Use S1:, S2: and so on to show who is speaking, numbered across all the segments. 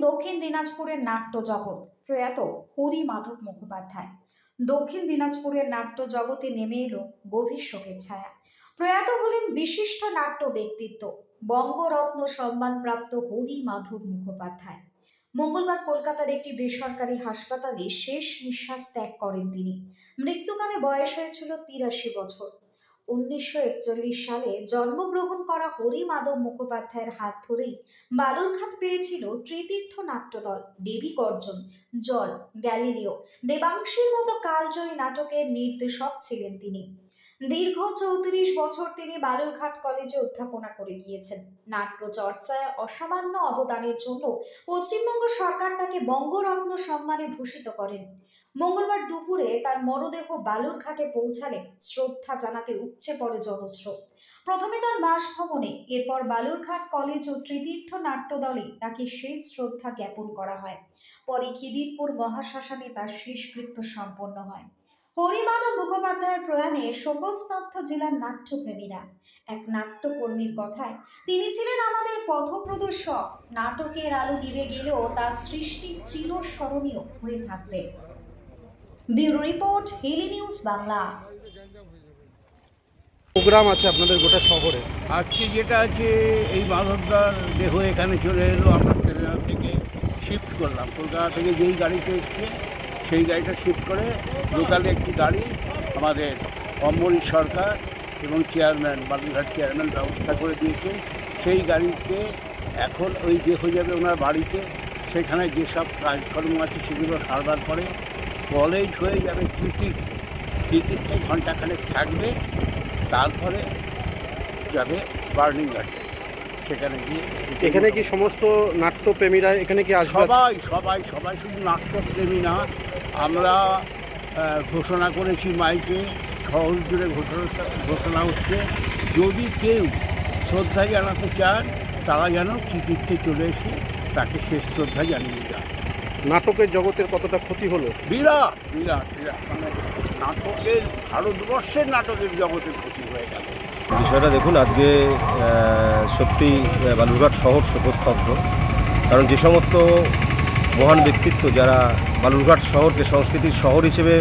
S1: দক্ষিণ দিনাজপুরের নাট্য জগৎ। প্রয়াত হরি মাধব মুখোপাধ্যায়। দক্ষিণ দিনাজপুরের নাট্য জগতে নেমে এলো গভীর শোকের ছায়া। প্রয়াত হলেন বিশিষ্ট নাট্য ব্যক্তিত্ব, বঙ্গরত্ন সম্মানপ্রাপ্ত হরি মাধব মুখোপাধ্যায়। মঙ্গলবার কলকাতার একটি বেসরকারি হাসপাতালে শেষ নিঃশ্বাস ত্যাগ করেন তিনি। মৃত্যুকালে বয়স হয়েছিল ৮৩ বছর। ১৯৪১ সালে জন্মগ্রহণ করা হরি মাধব মুখোপাধ্যায়ের হাত ধরেই বালুরঘাট পেয়েছিল ত্রিতীর্থ নাট্যদল, দেবী গর্জন, জল, গ্যালিলিও, দেবাংশীর মতো কালজয়ী নাটকের নির্দেশক ছিলেন তিনি। দীর্ঘ ৩৪ বছর তিনি বালুরঘাট কলেজে অধ্যাপনা করে গিয়েছেন। নাট্য চর্চায় অসামান্য অবদানের জন্য পশ্চিমবঙ্গ সরকার তাকে বঙ্গরত্ন সম্মানে ভূষিত করেন। মঙ্গলবার দুপুরে তার মরদেহ বালুরঘাটে পৌঁছালে শ্রদ্ধা জানাতে উপচে পড়ে জনস্রোত। প্রথমে তার বাসভবনে, এরপর বালুরঘাট কলেজ ও ত্রিতীর্থ নাট্যদলে তাকে শেষ শ্রদ্ধা জ্ঞাপন করা হয়। পরে খিদিরপুর মহাশ্মশানে তার শেষকৃত্য সম্পন্ন হয়। হরি মাধব মুখোপাধ্যায়ের প্রয়াণে শোকস্তব্ধ জেলার নাট্যপ্রেমীরা। এক নাট্যকর্মীর কথায়, তিনি ছিলেন আমাদের পথপ্রদর্শক। নাটকের আলো নিভে গেলেও তার সৃষ্টি চিরস্মরণীয় হয়ে থাকবে। Bureau report, Hili news Bangla.
S2: Program আছে আপনাদের গোটা শহরে।
S3: আজকে যেটা আছে, এই মাধবদার দেহ এখানে চলে এলো। আমরা ট্রেনার থেকে শিফট করলাম। কলকাতা থেকে যেই গাড়িতে এসছে সেই গাড়িটা শিফট করে লোকালে একটি গাড়ি আমাদের অম্বরীশ সরকার এবং চেয়ারম্যান, বালুরঘাট চেয়ারম্যান ব্যবস্থা করে দিয়েছেন। সেই গাড়িতে এখন ওই দেহ যাবে ওনার বাড়িতে। সেখানে যেসব কাজকর্ম আছে সেগুলো সারবার পরে কলেজ হয়ে যাবে টিকিটে ঘন্টাখানেক থাকবে, তারপরে যাবে বার্নিং ঘাটে। সেখানে গিয়ে
S2: এখানে কি সমস্ত নাট্যপ্রেমীরা এখানে কি আসবে?
S3: সবাই শুধু নাট্যপ্রেমী না, আমরা ঘোষণা করেছি মাইকে, শহর জুড়ে ঘোষণা হচ্ছে, যদি কেউ শ্রদ্ধা জানাতে চান তারা যেন টিকিটে চলে এসে তাকে শেষ শ্রদ্ধা জানিয়ে যায়।
S2: নাটকের জগতের কতটা ক্ষতি হলো?
S3: বিরাট বিরাট বিরাট, মানে নাটকের, ভারতবর্ষের নাটকের জগতের ক্ষতি হয়ে গেল।
S4: বিষয়টা দেখুন, আজকে সত্যি বালুরঘাট শহর শোকস্তব্ধ। কারণ যে সমস্ত মহান ব্যক্তিত্ব যারা বালুরঘাট শহরকে সংস্কৃতির শহর হিসেবে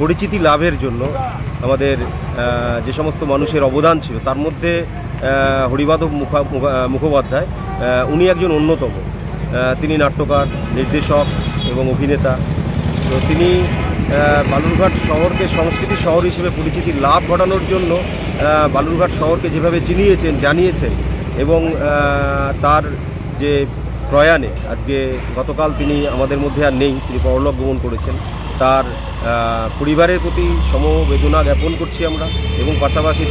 S4: পরিচিতি লাভের জন্য আমাদের যে সমস্ত মানুষের অবদান ছিল, তার মধ্যে হরিমাধব মুখোপাধ্যায় উনি একজন অন্যতম। তিনি নাট্যকার, নির্দেশক এবং অভিনেতা। তো তিনি বালুরঘাট শহরকে সংস্কৃতির শহর হিসেবে পরিচিতি লাভ ঘটানোর জন্য বালুরঘাট শহরকে যেভাবে চিনিয়েছেন, জানিয়েছেন, এবং তার যে প্রয়াণে আজকে গতকাল তিনি আমাদের মধ্যে আর নেই, তিনি পরলোক গমন করেছেন, তার পরিবারের প্রতি সমবেদনা জ্ঞাপন করছি আমরা, এবং পাশাপাশি